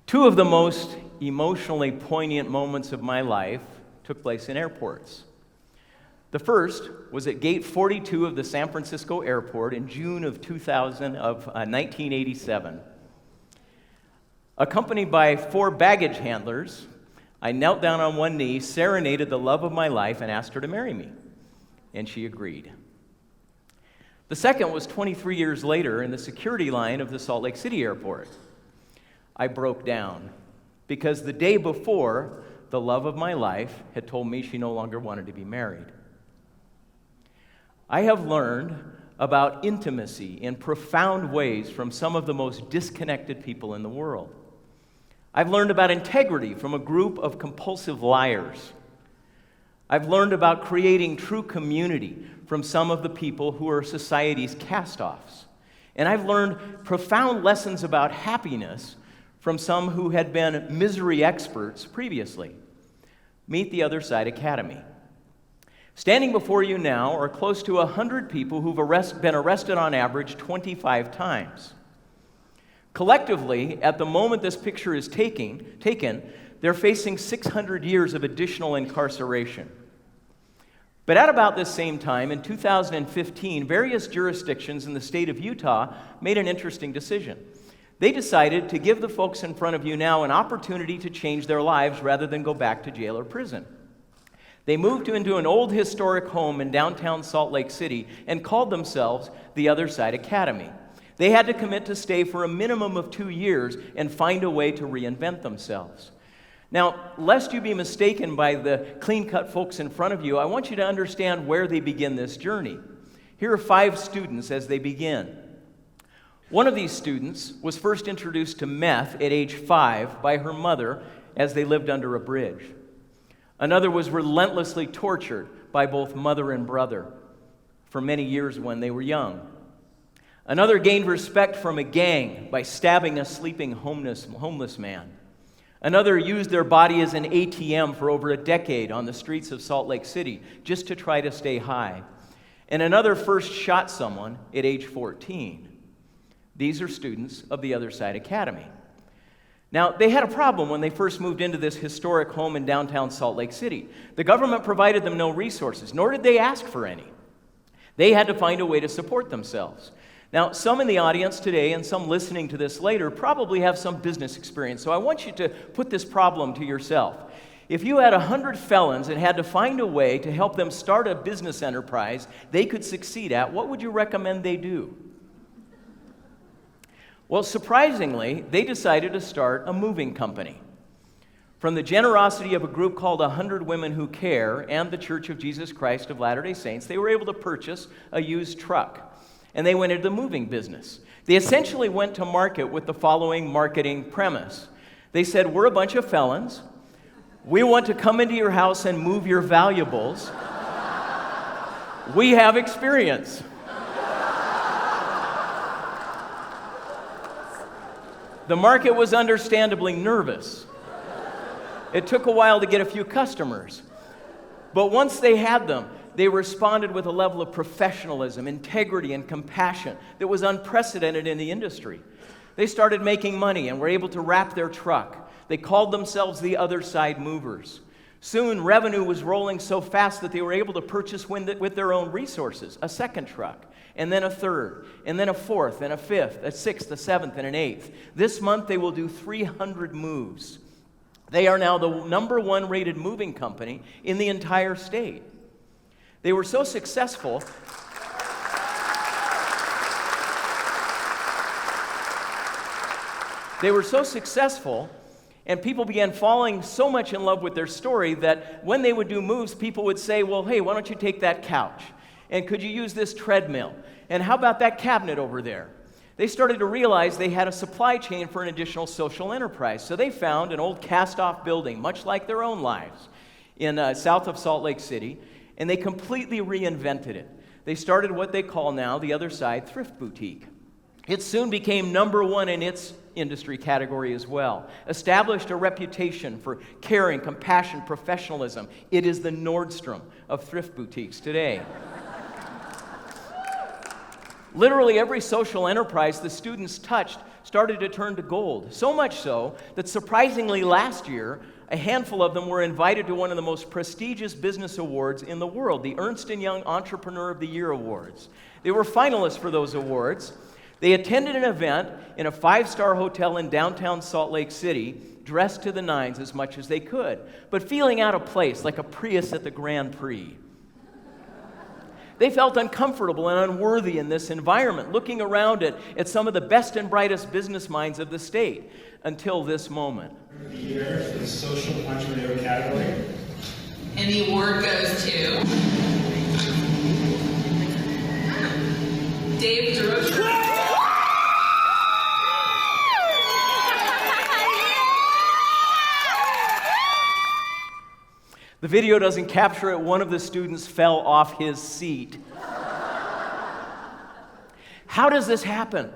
Two of the most emotionally poignant moments of my life took place in airports. The first was at Gate 42 of the San Francisco airport in June of 1987. Accompanied by 4 baggage handlers, I knelt down on one knee, serenaded the love of my life, and asked her to marry me. And she agreed. The second was 23 years later in the security line of the Salt Lake City airport. I broke down because the day before, the love of my life had told me she no longer wanted to be married. I have learned about intimacy in profound ways from some of the most disconnected people in the world. I've learned about integrity from a group of compulsive liars. I've learned about creating true community from some of the people who are society's cast-offs. And I've learned profound lessons about happiness from some who had been misery experts previously. Meet the Other Side Academy. Standing before you now are close to 100 people who've been arrested on average 25 times. Collectively, at the moment this picture is taken, they're facing 600 years of additional incarceration. But at about this same time, in 2015, various jurisdictions in the state of Utah made an interesting decision. They decided to give the folks in front of you now an opportunity to change their lives rather than go back to jail or prison. They moved into an old historic home in downtown Salt Lake City and called themselves the Other Side Academy. They had to commit to stay for a minimum of 2 years and find a way to reinvent themselves. Now, lest you be mistaken by the clean-cut folks in front of you, I want you to understand where they begin this journey. Here are 5 students as they begin. One of these students was first introduced to meth at age 5 by her mother as they lived under a bridge. Another was relentlessly tortured by both mother and brother for many years when they were young. Another gained respect from a gang by stabbing a sleeping homeless man. Another used their body as an ATM for over a decade on the streets of Salt Lake City just to try to stay high. And another first shot someone at age 14. These are students of the Other Side Academy. Now, they had a problem when they first moved into this historic home in downtown Salt Lake City. The government provided them no resources, nor did they ask for any. They had to find a way to support themselves. Now, some in the audience today and some listening to this later probably have some business experience, so I want you to put this problem to yourself. If you had 100 felons and had to find a way to help them start a business enterprise they could succeed at, what would you recommend they do? Well, surprisingly, they decided to start a moving company. From the generosity of a group called 100 Women Who Care and the Church of Jesus Christ of Latter-day Saints, they were able to purchase a used truck, and they went into the moving business. They essentially went to market with the following marketing premise. They said, we're a bunch of felons. We want to come into your house and move your valuables. We have experience. The market was understandably nervous. It took a while to get a few customers. But once they had them, they responded with a level of professionalism, integrity, and compassion that was unprecedented in the industry. They started making money and were able to wrap their truck. They called themselves the Other Side Movers. Soon, revenue was rolling so fast that they were able to purchase with their own resources a second truck, and then a third, and then a fourth, and a fifth, a sixth, a seventh, and an eighth. This month, they will do 300 moves. They are now the #1 rated moving company in the entire state. They were so successful. And people began falling so much in love with their story that when they would do moves, people would say, well, hey, why don't you take that couch? And could you use this treadmill? And how about that cabinet over there? They started to realize they had a supply chain for an additional social enterprise. So they found an old cast-off building, much like their own lives, in south of Salt Lake City, and they completely reinvented it. They started what they call now the Other Side Thrift Boutique. It soon became #1 in its industry category as well. Established a reputation for caring, compassion, professionalism. It is the Nordstrom of thrift boutiques today. Literally every social enterprise the students touched started to turn to gold. So much so that surprisingly last year, a handful of them were invited to one of the most prestigious business awards in the world, the Ernst & Young Entrepreneur of the Year Awards. They were finalists for those awards. They attended an event in a 5-star hotel in downtown Salt Lake City, dressed to the nines as much as they could, but feeling out of place like a Prius at the Grand Prix. They felt uncomfortable and unworthy in this environment, looking around at some of the best and brightest business minds of the state, until this moment. Of the year for the social entrepreneur category. And the award goes to Dave DeRocher. The video doesn't capture it. One of the students fell off his seat. How does this happen?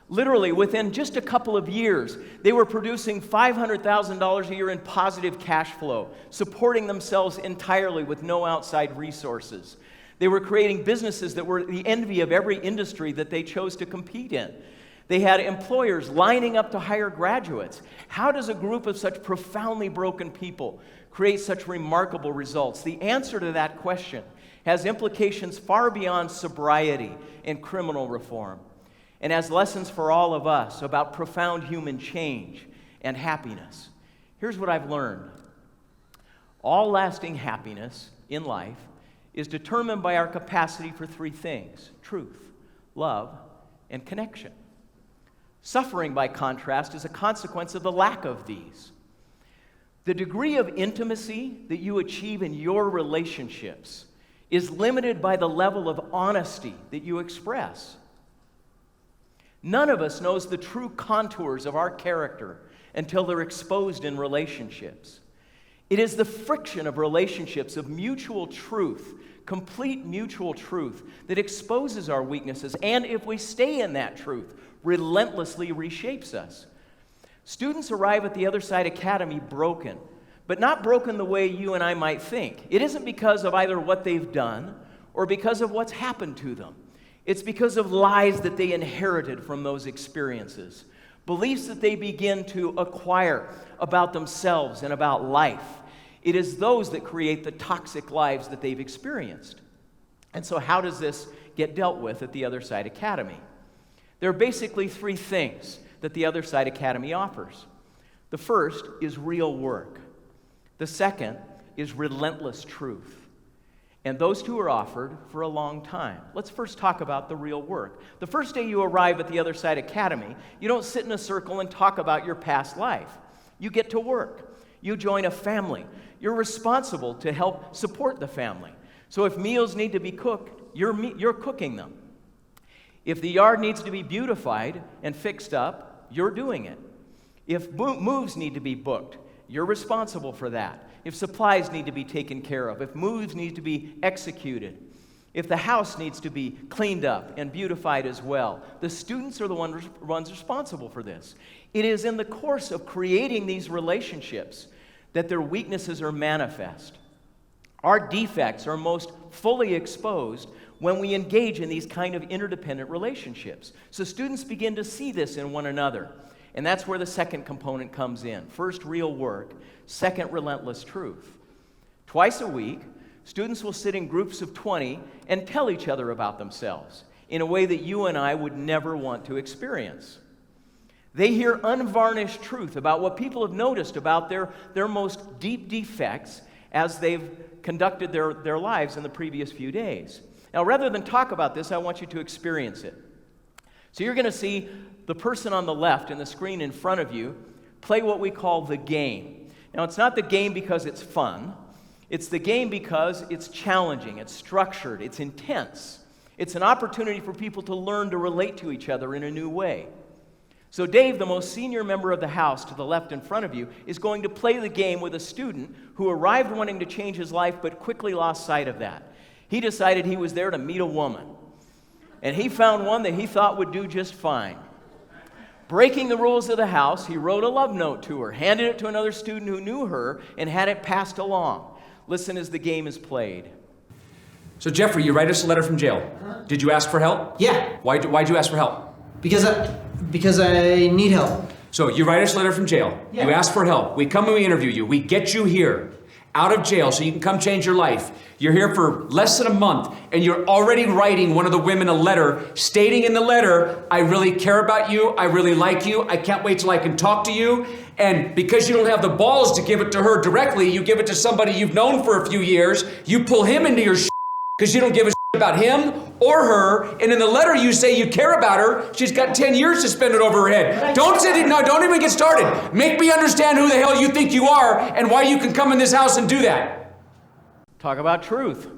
Literally, within just a couple of years, they were producing $500,000 a year in positive cash flow, supporting themselves entirely with no outside resources. They were creating businesses that were the envy of every industry that they chose to compete in. They had employers lining up to hire graduates. How does a group of such profoundly broken people create such remarkable results? The answer to that question has implications far beyond sobriety and criminal reform, and has lessons for all of us about profound human change and happiness. Here's what I've learned. All lasting happiness in life is determined by our capacity for 3 things: truth, love, and connection. Suffering, by contrast, is a consequence of the lack of these. The degree of intimacy that you achieve in your relationships is limited by the level of honesty that you express. None of us knows the true contours of our character until they're exposed in relationships. It is the friction of relationships, of mutual truth, complete mutual truth, that exposes our weaknesses, and if we stay in that truth, relentlessly reshapes us. Students arrive at the Other Side Academy broken, but not broken the way you and I might think. It isn't because of either what they've done or because of what's happened to them. It's because of lies that they inherited from those experiences, beliefs that they begin to acquire about themselves and about life. It is those that create the toxic lives that they've experienced. And so how does this get dealt with at the Other Side Academy? There are basically 3 things that the Other Side Academy offers. The first is real work. The second is relentless truth. And those 2 are offered for a long time. Let's first talk about the real work. The first day you arrive at the Other Side Academy, you don't sit in a circle and talk about your past life. You get to work. You join a family. You're responsible to help support the family. So if meals need to be cooked, you're cooking them. If the yard needs to be beautified and fixed up, you're doing it. If moves need to be booked, you're responsible for that. If supplies need to be taken care of, if moves need to be executed, if the house needs to be cleaned up and beautified as well, the students are the ones responsible for this. It is in the course of creating these relationships that their weaknesses are manifest. Our defects are most fully exposed when we engage in these kind of interdependent relationships. So students begin to see this in one another. And that's where the second component comes in. First, real work. Second, relentless truth. Twice a week, students will sit in groups of 20 and tell each other about themselves in a way that you and I would never want to experience. They hear unvarnished truth about what people have noticed about their most deep defects as they've conducted their lives in the previous few days. Now, rather than talk about this, I want you to experience it. So you're going to see the person on the left in the screen in front of you play what we call the game. Now, it's not the game because it's fun. It's the game because it's challenging, it's structured, it's intense. It's an opportunity for people to learn to relate to each other in a new way. So Dave, the most senior member of the house to the left in front of you, is going to play the game with a student who arrived wanting to change his life but quickly lost sight of that. He decided he was there to meet a woman, and he found one that he thought would do just fine. Breaking the rules of the house, he wrote a love note to her, handed it to another student who knew her, and had it passed along. Listen as the game is played. So Jeffrey, you write us a letter from jail. Did you ask for help? Yeah. Why'd you ask for help? Because I need help. So you write us a letter from jail. Yeah. You ask for help. We come and we interview you. We get you here, out of jail, so you can come change your life. You're here for less than a month, and you're already writing one of the women a letter, stating in the letter, I really care about you, I really like you, I can't wait till I can talk to you. And because you don't have the balls to give it to her directly, you give it to somebody you've known for a few years, you pull him into your because you don't give a about him or her, and in the letter you say you care about her. She's got 10 years suspended over her head. Don't even get started. Make me understand who the hell you think you are and why you can come in this house and do that. Talk about truth.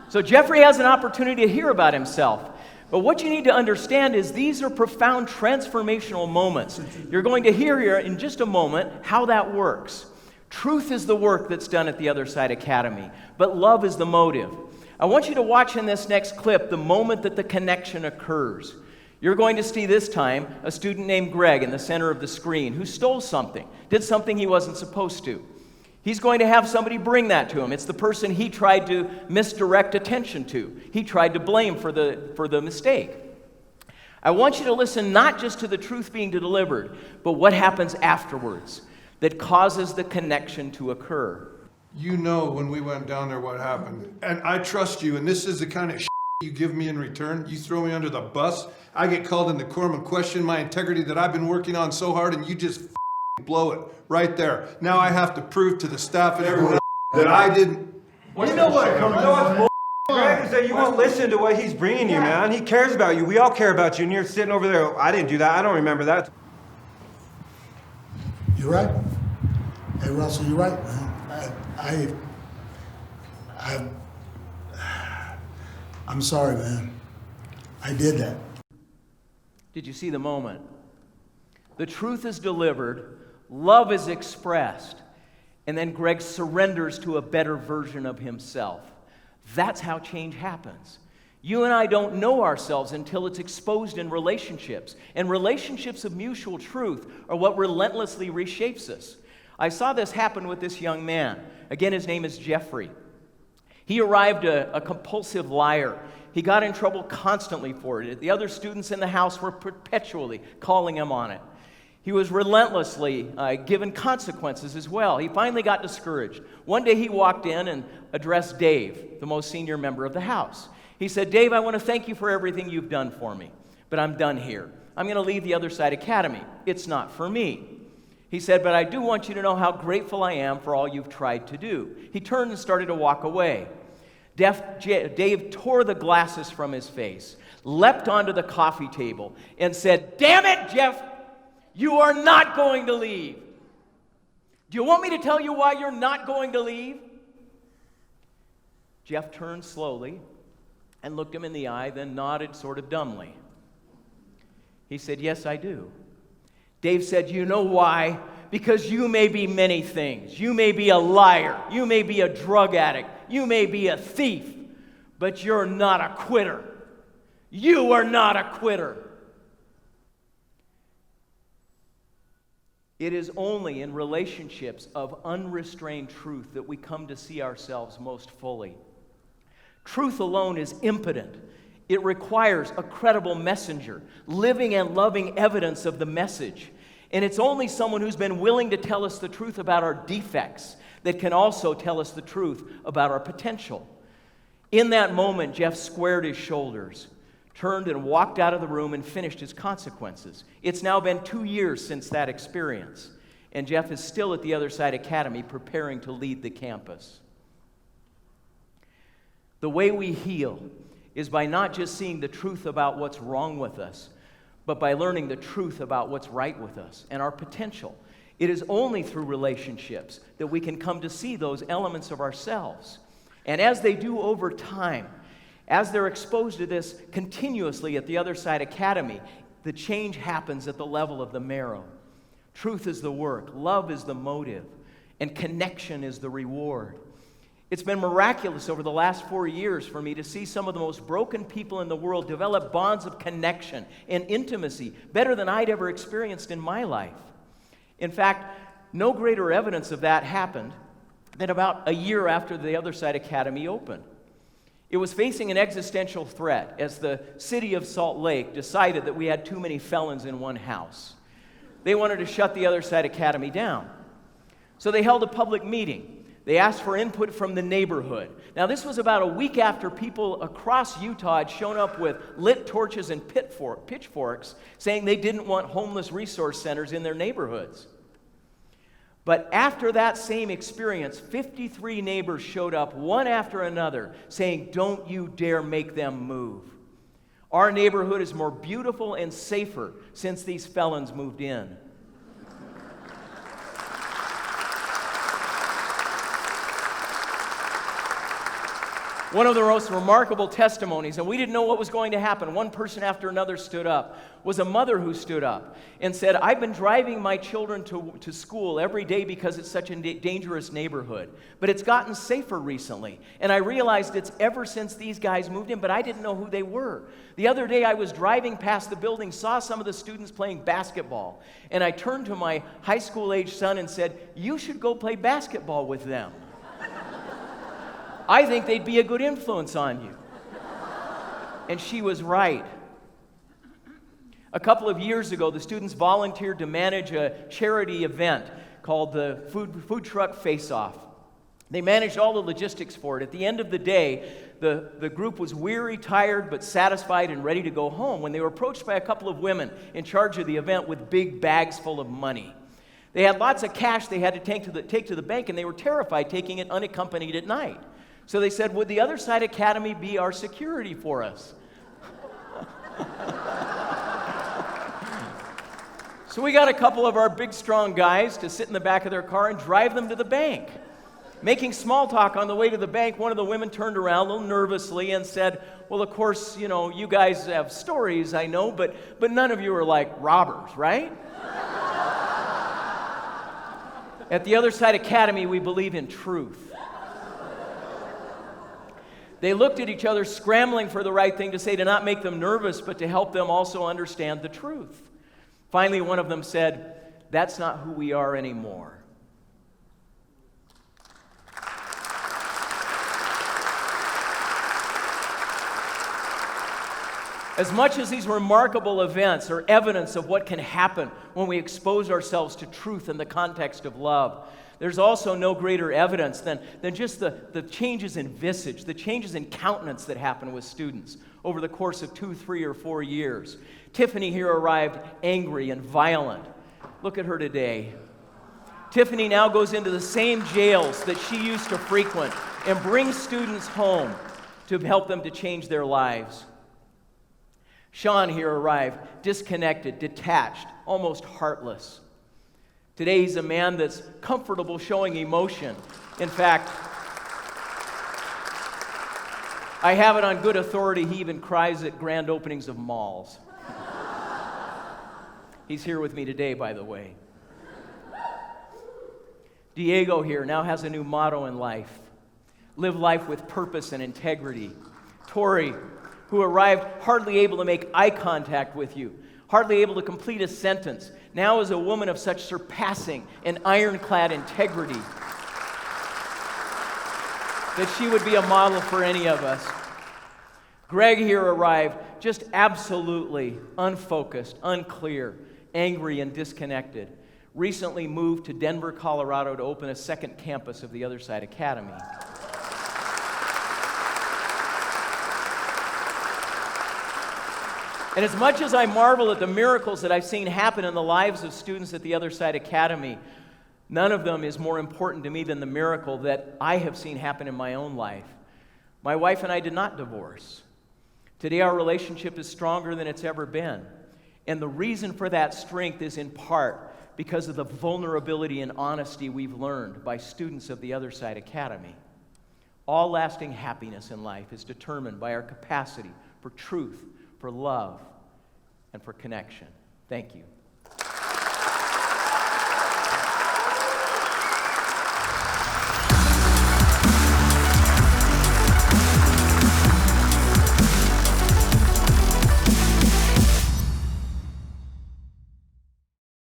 So Jeffrey has an opportunity to hear about himself. But what you need to understand is these are profound transformational moments. You're going to hear here in just a moment how that works. Truth is the work that's done at the Other Side Academy, but love is the motive. I want you to watch in this next clip the moment that the connection occurs. You're going to see this time a student named Greg in the center of the screen who stole something, did something he wasn't supposed to. He's going to have somebody bring that to him. It's the person he tried to misdirect attention to. He tried to blame for the mistake. I want you to listen not just to the truth being delivered, but what happens afterwards that causes the connection to occur. You know when we went down there what happened. And I trust you, and this is the kind of you give me in return. You throw me under the bus, I get called into court and question my integrity that I've been working on so hard, and you just blow it right there. Now I have to prove to the staff and everyone that I didn't. You know what? Greg is that you won't listen to what he's bringing you, man. He cares about you. We all care about you, and you're sitting over there. I didn't do that. I don't remember that. You're right. Hey, Russell, you're right, man. I'm sorry, man. I did that. Did you see the moment? The truth is delivered, love is expressed, and then Greg surrenders to a better version of himself. That's how change happens. You and I don't know ourselves until it's exposed in relationships, and relationships of mutual truth are what relentlessly reshapes us. I saw this happen with this young man. Again, his name is Jeffrey. He arrived a compulsive liar. He got in trouble constantly for it. The other students in the house were perpetually calling him on it. He was relentlessly given consequences as well. He finally got discouraged. One day he walked in and addressed Dave, the most senior member of the house. He said, Dave, I want to thank you for everything you've done for me, but I'm done here. I'm going to leave the Other Side Academy. It's not for me. He said, but I do want you to know how grateful I am for all you've tried to do. He turned and started to walk away. Dave tore the glasses from his face, leapt onto the coffee table, and said, damn it, Jeff, you are not going to leave. Do you want me to tell you why you're not going to leave? Jeff turned slowly and looked him in the eye, then nodded sort of dumbly. He said, yes, I do. Dave said, you know why? Because you may be many things. You may be a liar. You may be a drug addict. You may be a thief. But you're not a quitter. You are not a quitter. It is only in relationships of unrestrained truth that we come to see ourselves most fully. Truth alone is impotent. It requires a credible messenger, living and loving evidence of the message. And it's only someone who's been willing to tell us the truth about our defects that can also tell us the truth about our potential. In that moment, Jeff squared his shoulders, turned and walked out of the room and finished his consequences. It's now been 2 years since that experience, and Jeff is still at the Other Side Academy preparing to lead the campus. The way we heal is by not just seeing the truth about what's wrong with us, but by learning the truth about what's right with us and our potential. It is only through relationships that we can come to see those elements of ourselves. And as they do over time, as they're exposed to this continuously at the Other Side Academy, the change happens at the level of the marrow. Truth is the work, love is the motive, and connection is the reward. It's been miraculous over the last 4 years for me to see some of the most broken people in the world develop bonds of connection and intimacy better than I'd ever experienced in my life. In fact, no greater evidence of that happened than about a year after the Other Side Academy opened. It was facing an existential threat as the city of Salt Lake decided that we had too many felons in one house. They wanted to shut the Other Side Academy down. So they held a public meeting. They asked for input from the neighborhood. Now, this was about a week after people across Utah had shown up with lit torches and pitchforks saying they didn't want homeless resource centers in their neighborhoods. But after that same experience, 53 neighbors showed up one after another saying, "Don't you dare make them move. Our neighborhood is more beautiful and safer since these felons moved in." One of the most remarkable testimonies, and we didn't know what was going to happen, one person after another stood up, was a mother who stood up and said, "I've been driving my children to school every day because it's such a dangerous neighborhood, but it's gotten safer recently, and I realized it's ever since these guys moved in, but I didn't know who they were. The other day I was driving past the building, saw some of the students playing basketball, and I turned to my high school-age son and said, 'You should go play basketball with them. I think they'd be a good influence on you.'" And she was right. A couple of years ago, the students volunteered to manage a charity event called the Food Truck Face-Off. They managed all the logistics for it. At the end of the day, the group was weary, tired, but satisfied and ready to go home when they were approached by a couple of women in charge of the event with big bags full of money. They had lots of cash they had to take to the bank, and they were terrified taking it unaccompanied at night. So they said, "Would the Other Side Academy be our security for us?" So we got a couple of our big, strong guys to sit in the back of their car and drive them to the bank. Making small talk on the way to the bank, one of the women turned around a little nervously and said, "Well, of course, you guys have stories, I know, but none of you are like robbers, right?" At the Other Side Academy, we believe in truth. They looked at each other, scrambling for the right thing to say, to not make them nervous, but to help them also understand the truth. Finally, one of them said, "That's not who we are anymore." As much as these remarkable events are evidence of what can happen when we expose ourselves to truth in the context of love, there's also no greater evidence than just the changes in visage, the changes in countenance that happen with students over the course of 2, 3, or 4 years. Tiffany here arrived angry and violent. Look at her today. Tiffany now goes into the same jails that she used to frequent and brings students home to help them to change their lives. Sean here arrived disconnected, detached, almost heartless. Today, he's a man that's comfortable showing emotion. In fact, I have it on good authority, he even cries at grand openings of malls. He's here with me today, by the way. Diego here now has a new motto in life: live life with purpose and integrity. Tori, who arrived hardly able to make eye contact with you, hardly able to complete a sentence, now is a woman of such surpassing and ironclad integrity that she would be a model for any of us. Greg here arrived just absolutely unfocused, unclear, angry, and disconnected. Recently moved to Denver, Colorado to open a second campus of the Other Side Academy. And as much as I marvel at the miracles that I've seen happen in the lives of students at the Other Side Academy, none of them is more important to me than the miracle that I have seen happen in my own life. My wife and I did not divorce. Today our relationship is stronger than it's ever been. And the reason for that strength is in part because of the vulnerability and honesty we've learned by students of the Other Side Academy. All lasting happiness in life is determined by our capacity for truth, for love, and for connection. Thank you.